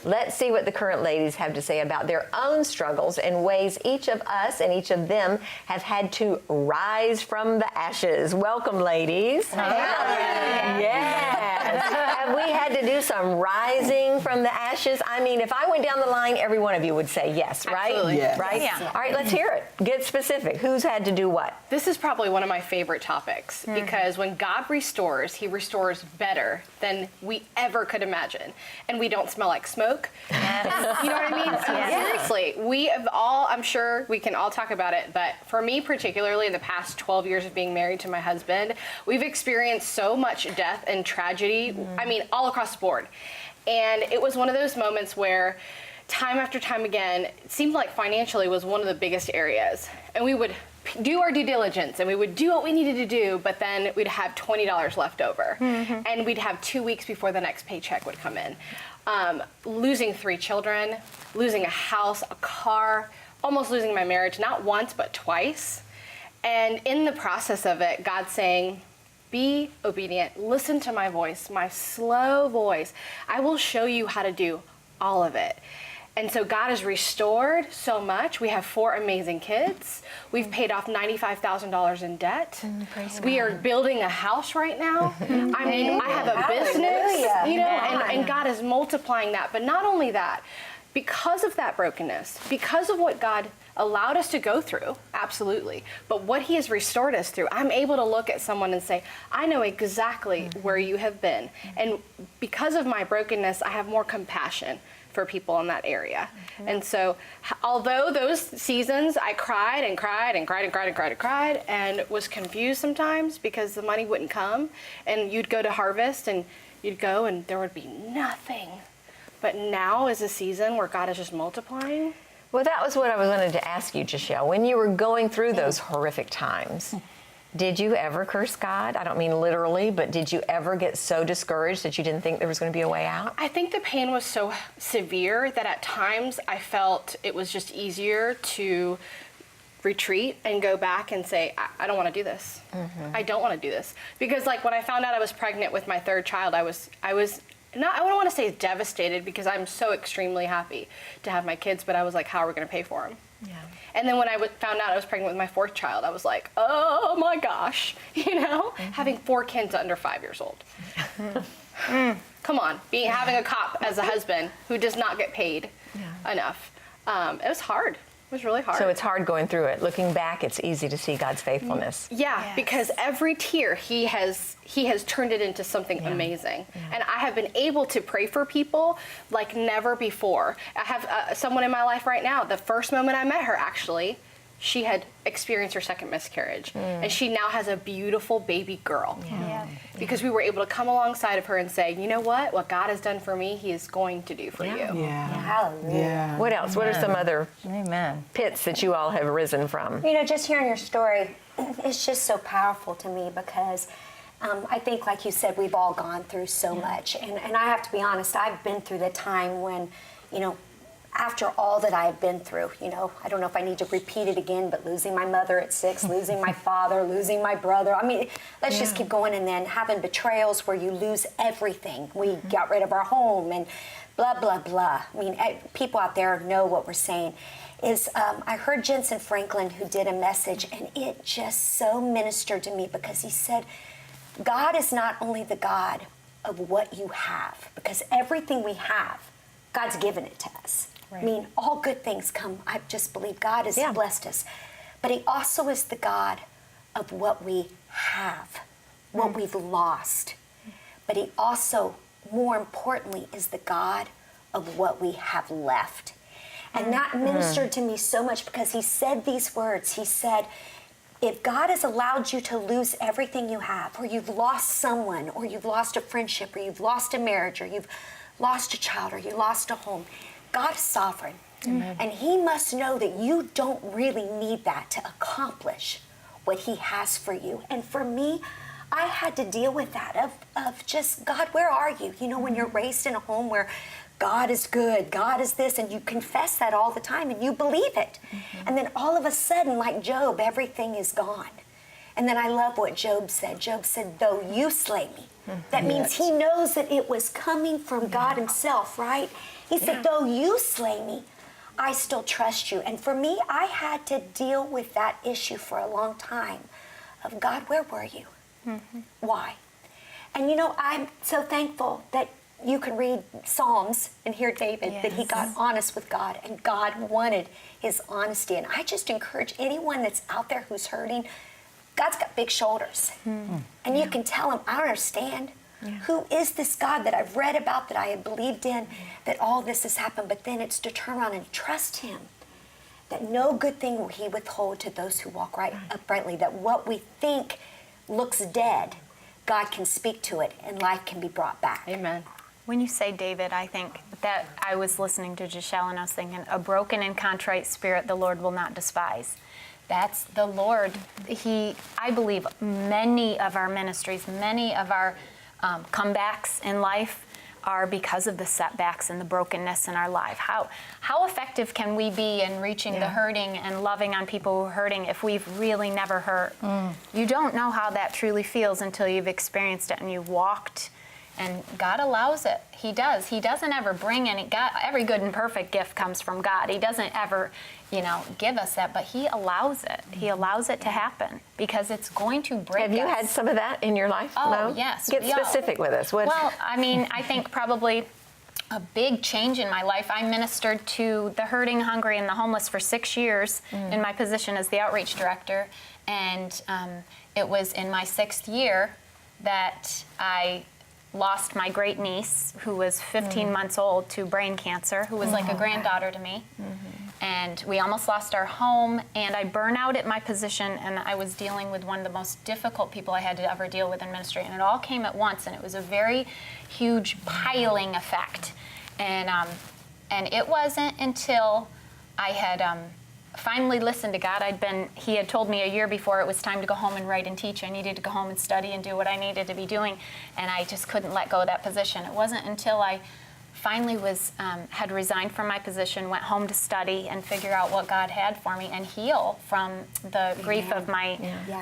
Let's see what the current ladies have to say about their own struggles and ways each of us and each of them have had to rise from the ashes. Welcome, ladies. Yes. Have we had to do some rising from the ashes? I mean, if I went down the line, every one of you would say yes, right? Absolutely. Yes. Right? Yeah. All right, let's hear it. Get specific. Who's had to do what? This is probably one of my favorite topics because when God restores, he restores better than we ever could imagine. And we don't smell like smoke. You know what I mean? Seriously, we have all, I'm sure we can all talk about it, but for me particularly in the past 12 years of being married to my husband, we've experienced so much death and tragedy, I mean, all across the board. And it was one of those moments where time after time again, it seemed like financially was one of the biggest areas. And we would do our due diligence and we would do what we needed to do, but then we'd have $20 left over. And we'd have 2 weeks before the next paycheck would come in. Losing 3 children, losing a house, a car, almost losing my marriage, not once, but twice. And in the process of it, God saying, be obedient, listen to my voice, my slow voice. I will show you how to do all of it. And so God has restored so much. We have 4 amazing kids. We've paid off $95,000 in debt. We are building a house right now. I mean, I have a business, you know, and God is multiplying that. But not only that, because of that brokenness, because of what God allowed us to go through, absolutely, but what he has restored us through, I'm able to look at someone and say, I know exactly where you have been. And because of my brokenness, I have more compassion for people in that area. And so although those seasons I cried and cried and cried and cried and cried and cried and was confused sometimes because the money wouldn't come, and you'd go to harvest and you'd go and there would be nothing. But now is a season where God is just multiplying. Well, that was what I wanted to ask you, Giselle. When you were going through those horrific times, did you ever curse God? I don't mean literally, but did you ever get so discouraged that you didn't think there was going to be a way out? I think the pain was so severe that at times I felt it was just easier to retreat and go back and say, I don't want to do this. I don't want to do this. Because like when I found out I was pregnant with my 3rd child, I was not, I wouldn't want to say devastated because I'm so extremely happy to have my kids, but I was like, how are we going to pay for them? Yeah. And then when I found out I was pregnant with my 4th child, I was like, oh my gosh, you know, having 4 kids under 5 years old. Come on, having a cop as a husband who does not get paid enough. It was hard. It was really hard. So it's hard going through it. Looking back, it's easy to see God's faithfulness. Yeah, because every tear he has turned it into something amazing. And I have been able to pray for people like never before. I have someone in my life right now. The first moment I met her, actually, she had experienced her 2nd miscarriage. And she now has a beautiful baby girl. Because we were able to come alongside of her and say, you know what God has done for me, he is going to do for you. Hallelujah. What else? What are some other pits that you all have risen from? You know, just hearing your story, it's just so powerful to me because I think, like you said, we've all gone through so much. And I have to be honest, I've been through the time when, you know, after all that I have been through, you know, I don't know if I need to repeat it again, but losing my mother at 6, losing my father, losing my brother. I mean, let's just keep going. And then having betrayals where you lose everything. We got rid of our home and blah, blah, blah. I mean, people out there know what we're saying. I heard Jensen Franklin, who did a message, and it just so ministered to me because he said, God is not only the God of what you have, because everything we have, God's given it to us. I mean, all good things come. I just believe God has blessed us. But he also is the God of what we have, what we've lost. But he also, more importantly, is the God of what we have left. And that ministered to me so much because he said these words. He said, if God has allowed you to lose everything you have, or you've lost someone, or you've lost a friendship, or you've lost a marriage, or you've lost a child, or you lost a home, God is sovereign. And he must know that you don't really need that to accomplish what he has for you. And for me, I had to deal with that of just, God, where are you? You know, when you're raised in a home where God is good, God is this, and you confess that all the time and you believe it. And then all of a sudden, like Job, everything is gone. And then I love what Job said. Job said, though you slay me, That means he knows that it was coming from God himself, right? He said, though you slay me, I still trust you. And for me, I had to deal with that issue for a long time of, God, where were you? Why? And you know, I'm so thankful that you can read Psalms and hear David, that he got honest with God, and God wanted his honesty. And I just encourage anyone that's out there who's hurting, God's got big shoulders. And you can tell him, I don't understand. Who is this God that I've read about, that I have believed in, that all this has happened? But then it's to turn around and trust him, that no good thing will he withhold to those who walk uprightly, that what we think looks dead, God can speak to it and life can be brought back. Amen. When you say David, I think that I was listening to Giselle and I was thinking, a broken and contrite spirit the Lord will not despise. That's the Lord. I believe many of our ministries, many of our comebacks in life are because of the setbacks and the brokenness in our life. How effective can we be in reaching the hurting and loving on people who are hurting if we've really never hurt? You don't know how that truly feels until you've experienced it and you've walked. And God allows it. He does. He doesn't ever bring every good and perfect gift comes from God. He doesn't ever, give us that, but he allows it. He allows it to happen because it's going to break us. Have you had some of that in your life? Oh, Mo? yes. Get specific with us. What? Well, I think probably a big change in my life. I ministered to the hurting, hungry, and the homeless for 6 years in my position as the outreach director. And it was in my 6th year that I lost my great niece, who was 15 months old, to brain cancer, who was like a granddaughter to me. And we almost lost our home, and I burned out at my position, and I was dealing with one of the most difficult people I had to ever deal with in ministry, and it all came at once, and it was a very huge piling effect. And it wasn't until I had finally listened to God. He had told me a year before it was time to go home and write and teach. I needed to go home and study and do what I needed to be doing, and I just couldn't let go of that position. It wasn't until I finally had resigned from my position, went home to study and figure out what God had for me and heal from the grief of my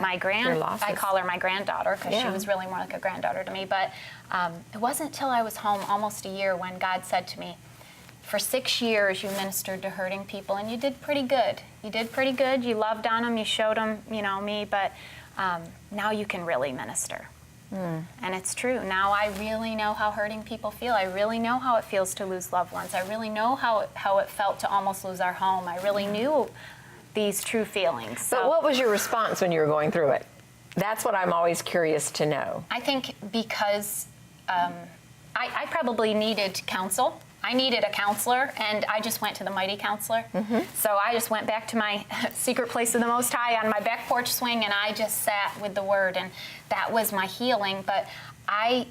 I call her my granddaughter because she was really more like a granddaughter to me. But it wasn't until I was home almost a year when God said to me, for 6 years, you ministered to hurting people, and you did pretty good. You did pretty good. You loved on them. You showed them, me. But now you can really minister. And it's true. Now I really know how hurting people feel. I really know how it feels to lose loved ones. I really know how it felt to almost lose our home. I really knew these true feelings. But what was your response when you were going through it? That's what I'm always curious to know. I think because I probably needed counsel. I needed a counselor, and I just went to the Mighty Counselor. So I just went back to my secret place of the Most High on my back porch swing, and I just sat with the Word, and that was my healing. But I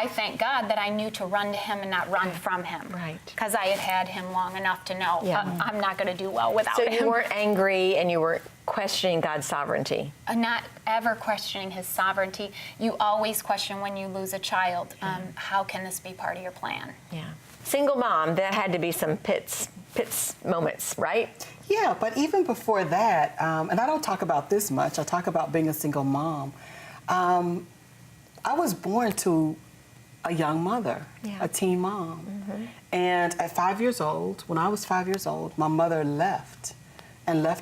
thank God that I knew to run to Him and not run from Him. Right. Because I had Him long enough to know I'm not going to do well without Him. So you weren't angry and you weren't questioning God's sovereignty? Not ever questioning His sovereignty. You always question when you lose a child, how can this be part of your plan? Yeah. Single mom, there had to be some pits moments, right? Yeah, but even before that, and I don't talk about this much, I talk about being a single mom. I was born to a young mother, a teen mom. And at 5 years old, when I was 5 years old, my mother left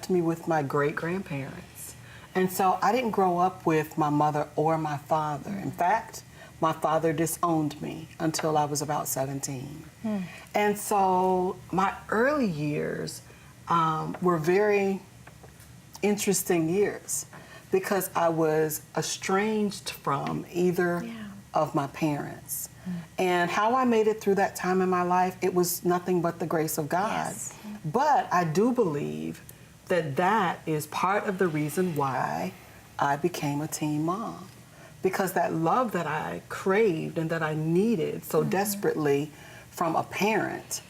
me with my great-grandparents. And so I didn't grow up with my mother or my father. In fact, my father disowned me until I was about 17. And so my early years were very interesting years because I was estranged from either of my parents. And how I made it through that time in my life, it was nothing but the grace of God. But I do believe that is part of the reason why I became a teen mom. Because that love that I craved and that I needed so desperately from a parent,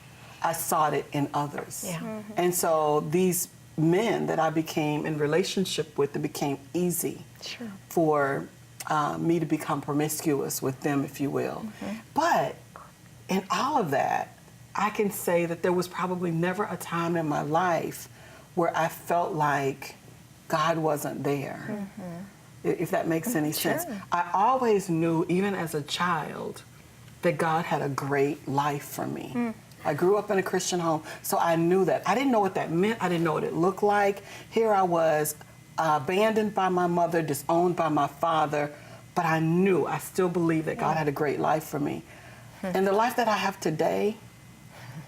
I sought it in others. And so these men that I became in relationship with, it became easy for me to become promiscuous with them, if you will. But in all of that, I can say that there was probably never a time in my life where I felt like God wasn't there. if that makes any sense. I always knew, even as a child, that God had a great life for me. I grew up in a Christian home, so I knew that. I didn't know what that meant. I didn't know what it looked like. Here I was, abandoned by my mother, disowned by my father, but I still believed that God had a great life for me. And the life that I have today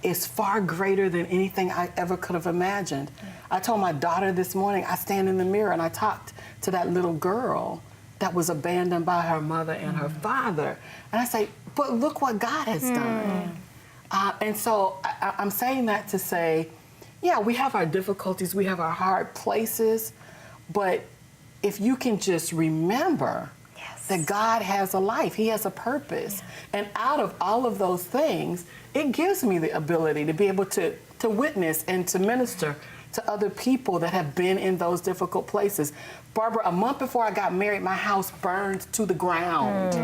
is far greater than anything I ever could have imagined. I told my daughter this morning, I stand in the mirror and I talked to that little girl that was abandoned by her mother and her father. And I say, but look what God has done. And so I'm saying that to say, yeah, we have our difficulties, we have our hard places, but if you can just remember that God has a life, He has a purpose. And out of all of those things, it gives me the ability to be able to witness and to minister to other people that have been in those difficult places. Barbara, a month before I got married, my house burned to the ground.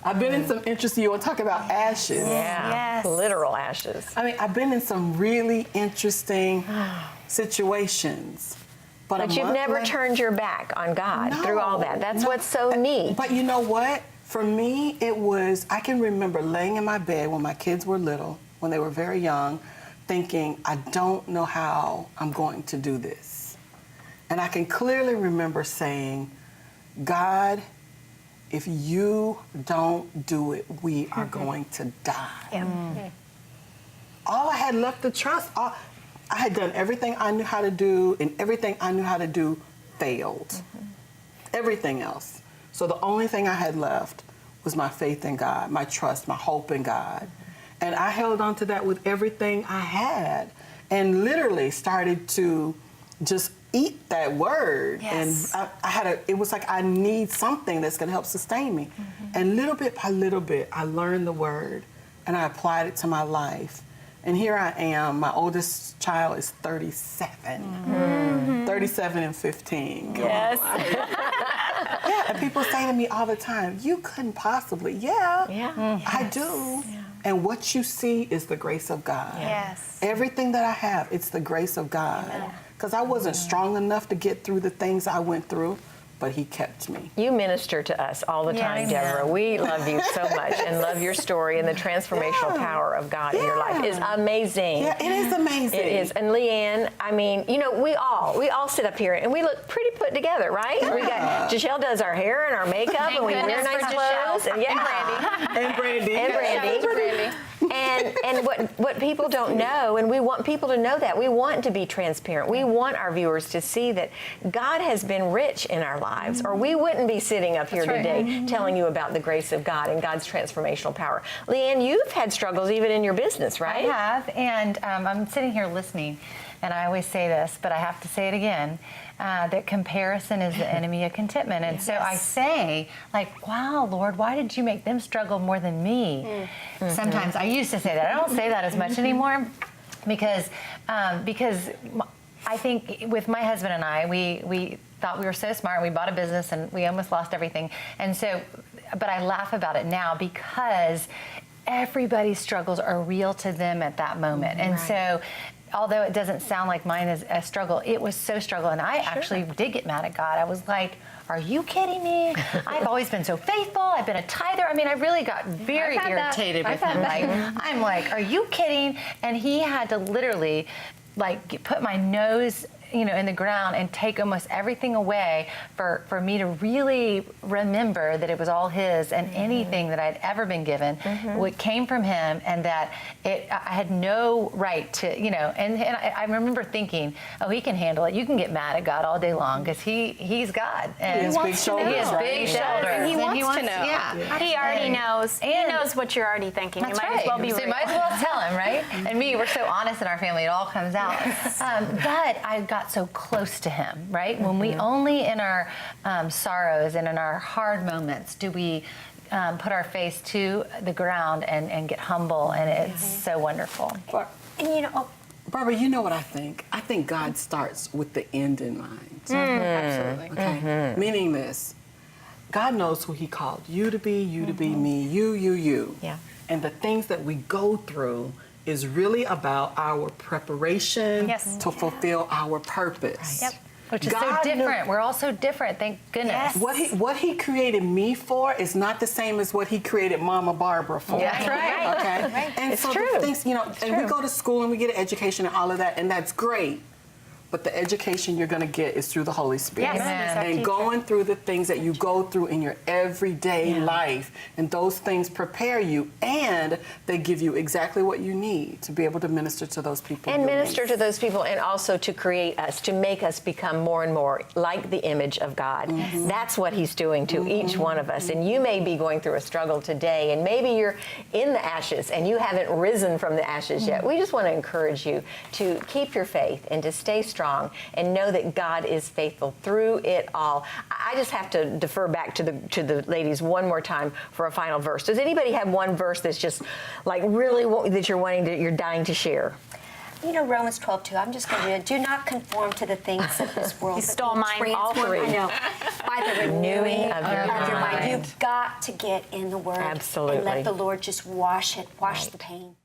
I've been in some interesting, you want to talk about ashes. Yeah, Yes. literal ashes. I mean, I've been in some really interesting situations. But But you've never turned your back on God through all that. That's No. what's so neat. But you know what? For me, it was, I can remember laying in my bed when my kids were little, when they were very young, thinking, I don't know how I'm going to do this. And I can clearly remember saying, God, if you don't do it, we are going to die. All I had left to trust, I had done everything I knew how to do, and everything I knew how to do failed. Everything else. So the only thing I had left was my faith in God, my trust, my hope in God. And I held on to that with everything I had, and literally started to just eat that word. Yes. And it was like I need something that's gonna help sustain me. And little bit by little bit, I learned the word and I applied it to my life. And here I am, my oldest child is 37. 37 and 15. Yes. Yeah, and people say to me all the time, you couldn't possibly. Yeah, I do. And what you see is the grace of God. Yes. Everything that I have, it's the grace of God. Because I wasn't strong enough to get through the things I went through, but He kept me. You minister to us all the time, Deborah. We love you so much and love your story, and the transformational power of God in your life is amazing. Yeah, it is amazing. It is. And Leanne, I mean, you know, we all sit up here and we look pretty put together, right? We got Giselle does our hair and our makeup, Thank and we wear goodness nice for clothes. Giselle. And And Brandy. And Brandy. And what people don't know, and we want people to know that. We want to be transparent. We want our viewers to see that God has been rich in our lives, or we wouldn't be sitting up here today telling you about the grace of God and God's transformational power. Leanne, you've had struggles even in your business, right? I have, and I'm sitting here listening, and I always say this, but I have to say it again, that comparison is the enemy of contentment. And so I say, like, wow, Lord, why did you make them struggle more than me? Sometimes I used to say that. I don't say that as much anymore because I think with my husband and I, we thought we were so smart, and we bought a business, and we almost lost everything. And so, but I laugh about it now because everybody's struggles are real to them at that moment. And so, although it doesn't sound like mine is a struggle, it was so struggle. And I actually did get mad at God. I was like, are you kidding me? I've always been so faithful. I've been a tither. I mean, I really got very irritated with him. Like, I'm like, are you kidding? And he had to literally like put my nose, you know, in the ground and take almost everything away for me to really remember that it was all His, and anything that I'd ever been given what came from Him, and that I had no right to, you know, and I remember thinking, oh, He can handle it. You can get mad at God all day long because He's God. And He has big shoulders, He has right? big He does, shoulders. and he wants to know. Yeah. He already knows. He knows what you're already thinking. That's you might right. as well be So real. you might as well tell him, right? And me, we're so honest in our family, it all comes out. But I got so close to Him, right? When we only in our sorrows and in our hard moments do we put our face to the ground and get humble, and it's so wonderful. And you know, Barbara, you know what I think? I think God starts with the end in mind. Absolutely. Okay? Meaning this, God knows who He called you to be, me, you. Yeah. And the things that we go through is really about our preparation Yes. to fulfill our purpose. Yep. Which is so God knew- different. We're all so different, thank goodness. Yes. What he created me for is not the same as what he created Mama Barbara for. That's right. Okay. And It's so true. the things, you know, and we go to school and we get an education and all of that, and that's great. But the education you're going to get is through the Holy Spirit. Yes, Amen. he's our And teacher. going through the things that you go through in your everyday life, and those things prepare you, and they give you exactly what you need to be able to minister to those people. And you're minister with. to those people, and also to create us, to make us become more and more like the image of God. That's what He's doing to each one of us. And you may be going through a struggle today, and maybe you're in the ashes and you haven't risen from the ashes yet. We just want to encourage you to keep your faith and to stay strong and know that God is faithful through it all. I just have to defer back to the ladies one more time for a final verse. Does anybody have one verse that's just like really that you're dying to share? You know, Romans 12:2. I'm just going to do not conform to the things of this world. You but stole be mine. All transformed, three. I know. By the renewing of your mind. You've got to get in the Word. Absolutely. And let the Lord just wash the pain.